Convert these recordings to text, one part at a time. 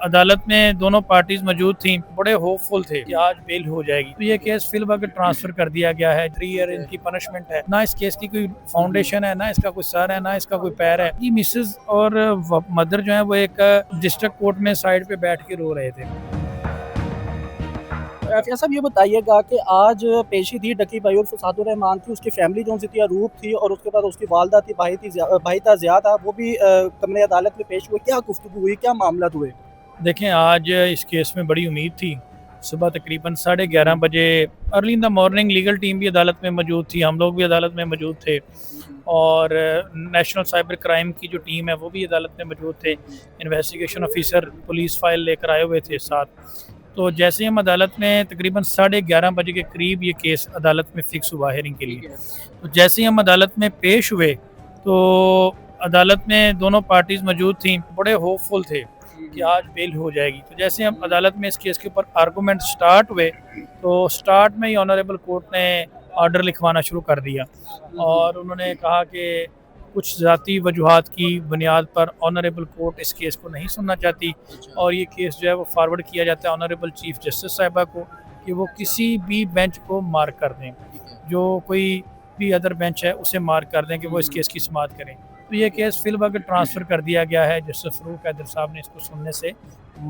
अदालत में दोनों पार्टीज मौजूद थी, बड़े होपफुल थे कि आज बेल हो जाएगी। तो ये केस फिलहाल ट्रांसफर कर दिया गया है। 3 ईयर इनकी पनिशमेंट है। ना इस केस की कोई फाउंडेशन है, ना इसका कोई सर है, ना इसका कोई पैर है। ये मिसेज और मदर जो है वो एक डिस्ट्रिक्ट कोर्ट में साइड पे बैठ के रो रहे थे। फिर साहब ये बताइएगा कि आज पेशी थी डकी भाई और फसादुर रहमान थी, उसकी फैमिली जो सी थी अरूप थी और उसके बाद उसकी वालदा थी, भाई था ज़िया था, वो भी कमरे अदालत में पेश हुए। क्या गुफ्तगू हुई, क्या मामला हुए? देखें, आज इस केस में बड़ी उम्मीद थी। सुबह तकरीबन 11:30 बजे early in the morning legal team भी अदालत में मौजूद थी, हम लोग भी अदालत में मौजूद थे और नेशनल साइबर क्राइम की जो टीम है वो भी अदालत में मौजूद थे। इन्वेस्टिगेशन ऑफिसर पुलिस फाइल लेकर आए हुए थे साथ। तो जैसे ही हम अदालत में तकरीबन 11:30 बजे के करीब ये केस अदालत में फ़िक्स हुआ हेयरिंग के लिए। तो जैसे ही हम अदालत में पेश हुए तो अदालत में दोनों पार्टीज मौजूद थी, बड़े होपफुल थे कि आज बेल हो जाएगी। तो जैसे हम अदालत में इस केस के ऊपर आर्गूमेंट स्टार्ट हुए तो स्टार्ट में ही ऑनरेबल कोर्ट ने ऑर्डर लिखवाना शुरू कर दिया और उन्होंने कहा कि कुछ ज़ाती वजूहात की बुनियाद पर ऑनरेबल कोर्ट इस केस को नहीं सुनना चाहती और ये केस जो है वो फॉरवर्ड किया जाता है ऑनरेबल चीफ जस्टिस साहिबा को कि वो किसी भी बेंच को मार्क कर दें, जो कोई भी अदर बेंच है उसे मार्क कर दें कि वो इस केस की समाअत करें। तो ये केस फिलहाल ट्रांसफ़र कर दिया गया है। जस्टिस फ़रूक हैदर साहब ने इसको सुनने से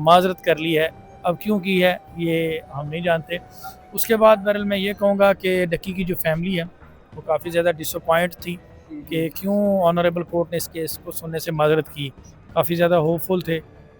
माजरत कर ली है। अब क्यों की है ये हम नहीं जानते। उसके बाद बहरहाल मैं ये कहूँगा कि डक्की की जो फैमिली है वो काफ़ी ज़्यादा डिसअपॉइंट थी कि क्यों ऑनरेबल कोर्ट ने इस केस को सुनने से माजरत की। काफ़ी ज़्यादा होपफुल थे।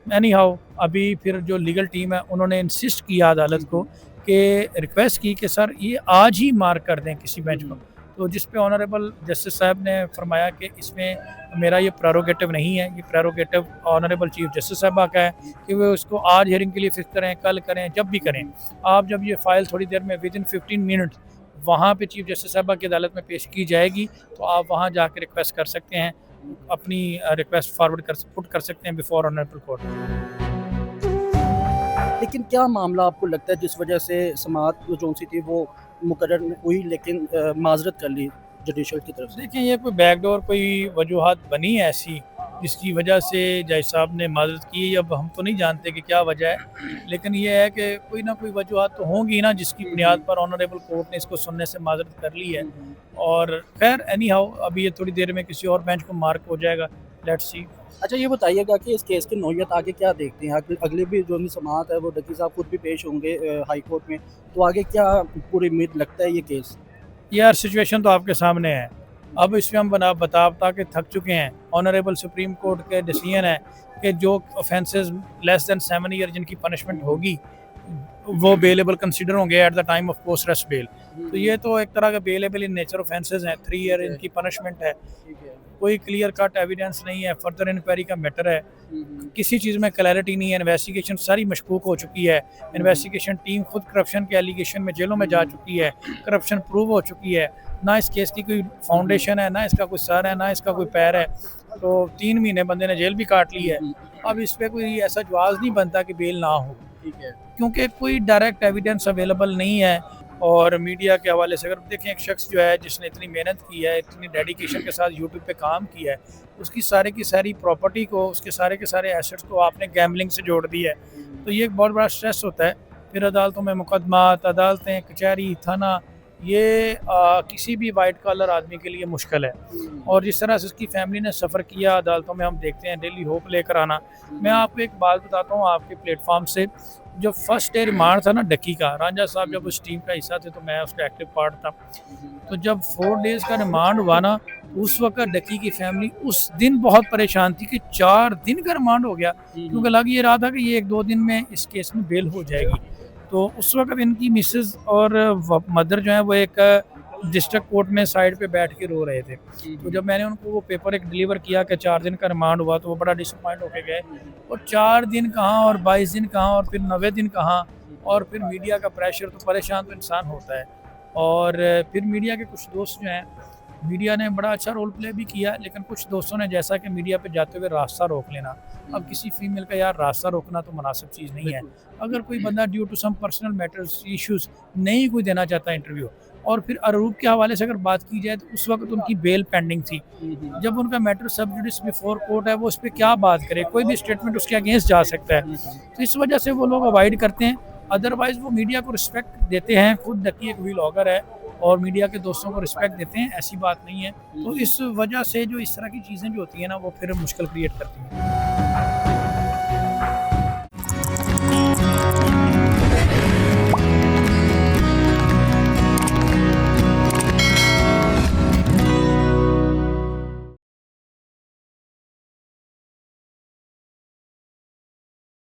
एनी हाउ अभी फिर जो लीगल टीम है उन्होंने इंसिस्ट किया अदालत को कि रिक्वेस्ट की कि सर ये आज ही मार्क कर दें किसी बेंच को। तो जिस पे ऑनरेबल जस्टिस साहब ने फरमाया कि इसमें मेरा ये प्रेरोगेटिव नहीं है, ये प्रेरोगेटिव ऑनरेबल चीफ जस्टिस साहबा का है कि वो इसको आज हियरिंग के लिए फिक्स करें, कल करें, जब भी करें। आप जब ये फ़ाइल थोड़ी देर में विदिन 15 मिनट वहाँ पे चीफ जस्टिस साहबा की अदालत में पेश की जाएगी तो आप वहाँ जाकर रिक्वेस्ट कर सकते हैं, अपनी रिक्वेस्ट फॉरवर्ड पुट कर सकते हैं बिफोर ऑनरेबल कोर्ट। लेकिन क्या मामला आपको लगता है जिस वजह से समाअत जो सी थी वो मुकर्रर हुई लेकिन माजरत कर ली जुडिशल की तरफ से? देखें, ये कोई बैकडोर कोई वजूहत बनी है ऐसी जिसकी वजह से जज साहब ने माजरत की। अब हम तो नहीं जानते कि क्या वजह है, लेकिन ये है कि कोई ना कोई वजूहत तो होंगी ना जिसकी बुनियाद पर ऑनरेबल कोर्ट ने इसको सुनने से माजरत कर ली है। और खैर एनी हाउ अभी ये थोड़ी देर में किसी और बेंच को मार्क हो जाएगा। Let's see. अच्छा ये बताइएगा कि इस केस की नौयत आगे क्या देखते हैं? अगले भी जो भी समाअत है वो डकी साहब खुद भी पेश होंगे हाई कोर्ट में, तो आगे क्या पूरी उम्मीद लगता है ये केस? यार सिचुएशन तो आपके सामने है। अब इसमें हम बता के थक चुके हैं। ऑनरेबल सुप्रीम कोर्ट के डिसीजन है कि जो ऑफेंसेस लेस देन 7 ईयर जिनकी पनिशमेंट होगी वो बेलेबल कंसीडर होंगे at the time of post rest bail. तो ये तो एक तरह का बेलेबल इन नेचर ऑफेंसेस हैं। 3 ईयर इनकी पनिशमेंट है। कोई क्लियर कट एविडेंस नहीं है, फर्दर इंक्वायरी का मैटर है। किसी चीज़ में क्लैरिटी नहीं है। इन्वेस्टिगेशन सारी मशकूक हो चुकी है। इन्वेस्टिगेशन टीम खुद करप्शन के एलिगेशन में जेलों में जा चुकी है। करप्शन प्रूव हो चुकी है। ना इस केस की कोई फाउंडेशन है, ना इसका कोई सर है, ना इसका कोई पैर है। तो 3 महीने बंदे ने जेल भी काट ली है। अब इस पर कोई ऐसा जवाब नहीं बनता कि बेल ना हो, क्योंकि कोई डायरेक्ट एविडेंस अवेलेबल नहीं है। और मीडिया के हवाले से अगर देखें, एक शख्स जो है जिसने इतनी मेहनत की है, इतनी डेडिकेशन के साथ यूट्यूब पे काम किया है, उसकी सारी की सारी प्रॉपर्टी को, उसके सारे के सारे एसेट्स को आपने गैम्बलिंग से जोड़ दिया है। तो ये एक बहुत बड़ा स्ट्रेस होता है। फिर अदालतों में मुकदमात, अदालतें, कचहरी, थाना, ये किसी भी वाइट कॉलर आदमी के लिए मुश्किल है। और जिस तरह से उसकी फैमिली ने सफ़र किया अदालतों में, हम देखते हैं डेली होप लेकर आना। मैं आपको एक बात बताता हूँ आपके प्लेटफॉर्म से, जो फर्स्ट डे रिमांड था ना डक्की का, रांझा साहब जब उस टीम का हिस्सा थे तो मैं उसका एक्टिव पार्ट था। तो जब 4 डेज़ का रिमांड हुआ ना, उस वक्त डक्की की फैमिली उस दिन बहुत परेशान थी कि 4 दिन का रिमांड हो गया, क्योंकि लग ये रहा था कि ये 1-2 दिन में इस केस में बेल हो जाएगी। तो उस वक्त इनकी मिसेज और मदर जो है वो एक डिस्ट्रिक्ट कोर्ट में साइड पे बैठ के रो रहे थे। तो जब मैंने उनको वो पेपर एक डिलीवर किया कि 4 दिन का रिमांड हुआ, तो वो बड़ा डिसअपॉइंट होके गए। और 4 दिन कहाँ और 22 दिन कहाँ और फिर 90 दिन कहाँ, और फिर मीडिया का प्रेशर, तो परेशान तो इंसान होता है। और फिर मीडिया के कुछ दोस्त जो हैं मीडिया ने बड़ा अच्छा रोल प्ले भी किया, लेकिन कुछ दोस्तों ने जैसा कि मीडिया पे जाते हुए रास्ता रोक लेना। अब किसी फीमेल का यार रास्ता रोकना तो मुनासिब चीज़ नहीं है। अगर कोई बंदा due to some personal matters issues नहीं कोई देना चाहता इंटरव्यू, और फिर अरूप के हवाले से अगर बात की जाए तो उस वक़्त उनकी बेल पेंडिंग थी। जब उनका मैटर सब जुडिस बिफोर कोर्ट है, वो उस पे क्या बात करे, कोई भी स्टेटमेंट उसके अगेंस्ट जा सकता है। तो इस वजह से वो लोग अवॉइड करते हैं। अदरवाइज़ वो मीडिया को रिस्पेक्ट देते हैं, खुद डकी एक व्लॉगर है और मीडिया के दोस्तों को रिस्पेक्ट देते हैं, ऐसी बात नहीं है। तो इस वजह से जो इस तरह की चीज़ें जो होती हैं ना, वो फिर मुश्किल क्रिएट करती हैं।